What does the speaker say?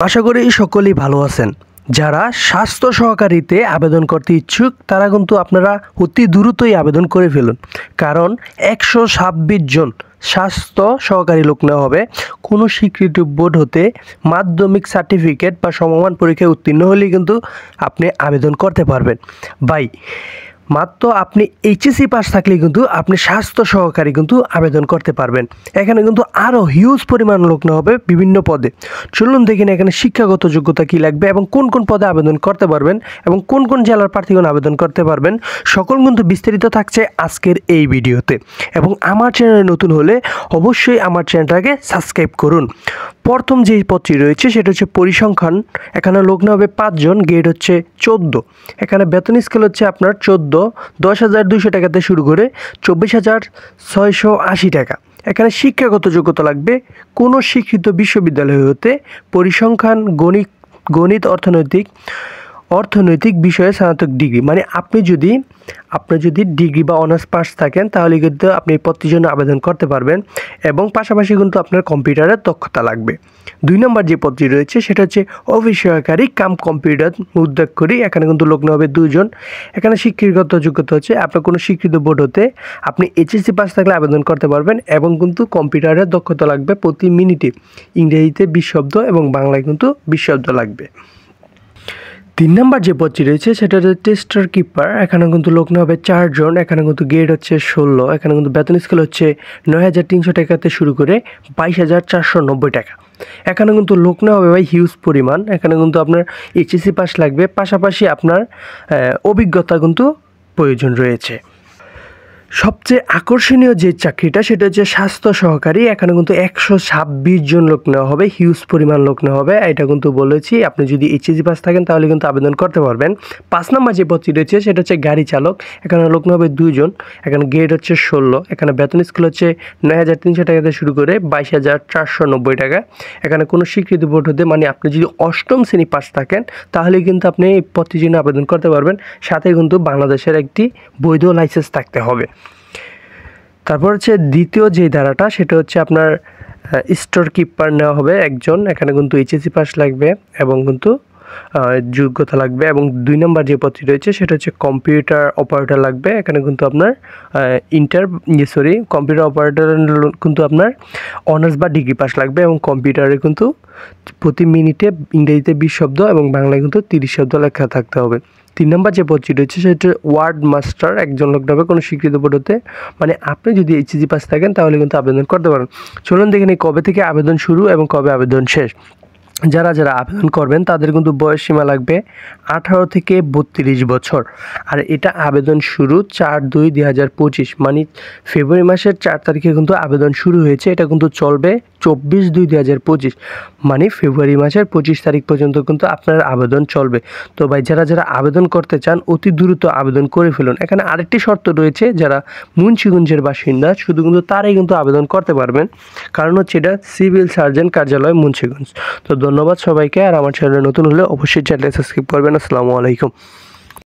আশা করি সকলেই ভালো আছেন। যারা স্বাস্থ্য সহকারীতে আবেদন করতে ইচ্ছুক তারা কিন্তু আপনারা অতি দ্রুতই আবেদন করে ফেলুন, কারণ 126 জন স্বাস্থ্য সহকারী লোক নেওয়া হবে। কোনো স্বীকৃত বোর্ড হতে মাধ্যমিক সার্টিফিকেট বা সমমান পরীক্ষায় উত্তীর্ণ হলেই কিন্তু আপনি আবেদন করতে পারবেন। ভাই, মাত্র আপনি এইচএসসি পাস থাকলে কিন্তু আপনি স্বাস্থ্য সহকারী কিন্তু আবেদন করতে পারবেন। এখানে কিন্তু আরও হিউজ পরিমাণ লোক নেওয়া হবে বিভিন্ন পদে। চলুন দেখি না এখানে শিক্ষাগত যোগ্যতা কী লাগবে এবং কোন কোন পদে আবেদন করতে পারবেন এবং কোন কোন জেলার প্রার্থীগণ আবেদন করতে পারবেন, সকল কিন্তু বিস্তারিত থাকছে আজকের এই ভিডিওতে। এবং আমার চ্যানেলে নতুন হলে অবশ্যই আমার চ্যানেলটাকে সাবস্ক্রাইব করুন। প্রথম যে পদটি রয়েছে সেটা হচ্ছে পরিসংখ্যান। এখানে লোক নেওয়া হবে 5 জন, গ্রেড হচ্ছে 14। এখানে বেতন স্কেল হচ্ছে আপনার 10,200 টাকাতে শুরু করে 24,680 টাকা। এখানে শিক্ষাগত যোগ্যতা লাগবে কোনো স্বীকৃত বিশ্ববিদ্যালয় হতে পরিসংখ্যান, গণিত, অর্থনৈতিক বিষয়ে স্নাতক ডিগ্রি। মানে আপনি যদি ডিগ্রি বা অনার্স পাস থাকেন তাহলে কিন্তু আপনি এই পদটির জন্য আবেদন করতে পারবেন। এবং পাশাপাশি কিন্তু আপনার কম্পিউটারের দক্ষতা লাগবে। 2 নম্বর যে পদটি রয়েছে সেটা হচ্ছে অফিস সহকারী কাম কম্পিউটার উদ্যোগকারী। এখানে কিন্তু লোক নেওয়া হবে 2 জন। এখানে শিক্ষাগত যোগ্যতা হচ্ছে আপনার কোনো স্বীকৃত বোর্ড হতে আপনি এইচএসসি পাস থাকলে আবেদন করতে পারবেন। এবং কিন্তু কম্পিউটারের দক্ষতা লাগবে প্রতি মিনিটে ইংরেজিতে 20 শব্দ এবং বাংলায় কিন্তু 20 শব্দ লাগবে। 3 নম্বর যে পদটি রয়েছে সেটা হচ্ছে টেস্টার কিপার। এখানে কিন্তু লোক নেওয়া হবে 4 জন। এখানে কিন্তু গ্রেড হচ্ছে 16। এখানে কিন্তু বেতন স্কেল হচ্ছে 9,300 টাকাতে শুরু করে 22,490 টাকা। এখানে কিন্তু লোক নেওয়া হবে ভাই হিউজ পরিমাণ। এখানে কিন্তু আপনার এইচএসসি পাস লাগবে, পাশাপাশি আপনার অভিজ্ঞতা কিন্তু প্রয়োজন রয়েছে। সবচেয়ে আকর্ষণীয় যে চাকরিটা সেটা হচ্ছে স্বাস্থ্য সহকারী। এখানে কিন্তু 126 জন লোক নেওয়া হবে, হিউজ পরিমাণ লোক নেওয়া হবে। এটা কিন্তু বলেছি আপনি যদি এইচএসসি পাস থাকেন তাহলে কিন্তু আবেদন করতে পারবেন। 5 নম্বর যে পদটি রয়েছে সেটা হচ্ছে গাড়ি চালক। এখানে লোক নেওয়া হবে 2 জন। এখানে গ্রেড হচ্ছে 16। এখানে বেতন স্কেল হচ্ছে 9,300 টাকাতে শুরু করে 22,490 টাকা। এখানে কোনো স্বীকৃতি বোর্ড হতে মানে আপনি যদি 8ম শ্রেণী পাস থাকেন তাহলে কিন্তু আপনি এই পদটির জন্য আবেদন করতে পারবেন। সাথে কিন্তু বাংলাদেশের একটি বৈধ লাইসেন্স থাকতে হবে। তারপর হচ্ছে দ্বিতীয় যে ধারাটা সেটা হচ্ছে আপনার স্টোর কিপার নেওয়া হবে 1 জন। এখানে কিন্তু এইচএসসি পাস লাগবে এবং কিন্তু যোগ্যতা লাগবে। এবং 2 নম্বর যে পদটি রয়েছে সেটা হচ্ছে কম্পিউটার অপারেটর লাগবে। এখানে কিন্তু আপনার কম্পিউটার অপারেটর কিন্তু আপনার অনার্স বা ডিগ্রি পাস লাগবে এবং কম্পিউটারে কিন্তু প্রতি মিনিটে ইংরেজিতে 20 শব্দ এবং বাংলায় কিন্তু 30 শব্দ লেখা থাকতে হবে। 3 নম্বর যে পদটি রয়েছে সেটা ওয়ার্ড মাস্টার। 1 জন লোক নেবে কোনো স্বীকৃত বোর্ড হতে। মানে আপনি যদি এইচএসসি পাস থাকেন তাহলে কিন্তু আবেদন করতে পারেন। চলুন দেখে নিই কবে থেকে আবেদন শুরু এবং কবে আবেদন শেষ। যারা আবেদন করবেন তাদের কিন্তু বয়স সীমা লাগবে 18 থেকে 32 বছর। আর এটা আবেদন শুরু 4/2/2025 মানে ফেব্রুয়ারি মাসের 4 তারিখে কিন্তু আবেদন শুরু হয়েছে। এটা কিন্তু চলবে 24/2/2025 মানে ফেব্রুয়ারি মাসের 25 তারিখ পর্যন্ত কিন্তু আপনার আবেদন চলবে। তো ভাই যারা আবেদন করতে চান অতি দ্রুত আবেদন করে ফেলুন। এখানে আরেকটি শর্ত রয়েছে, যারা মুন্সিগঞ্জের বাসিন্দা শুধু কিন্তু তারাই কিন্তু আবেদন করতে পারবেন, কারণ হচ্ছে এটা সিভিল সার্জন কার্যালয় মুন্সিগঞ্জ। তো ধন্যবাদ সবাইকে। আর আমার চ্যানেলে নতুন হলে অবশ্যই চ্যানেলটি সাবস্ক্রাইব করবেন। আসসালামু আলাইকুম।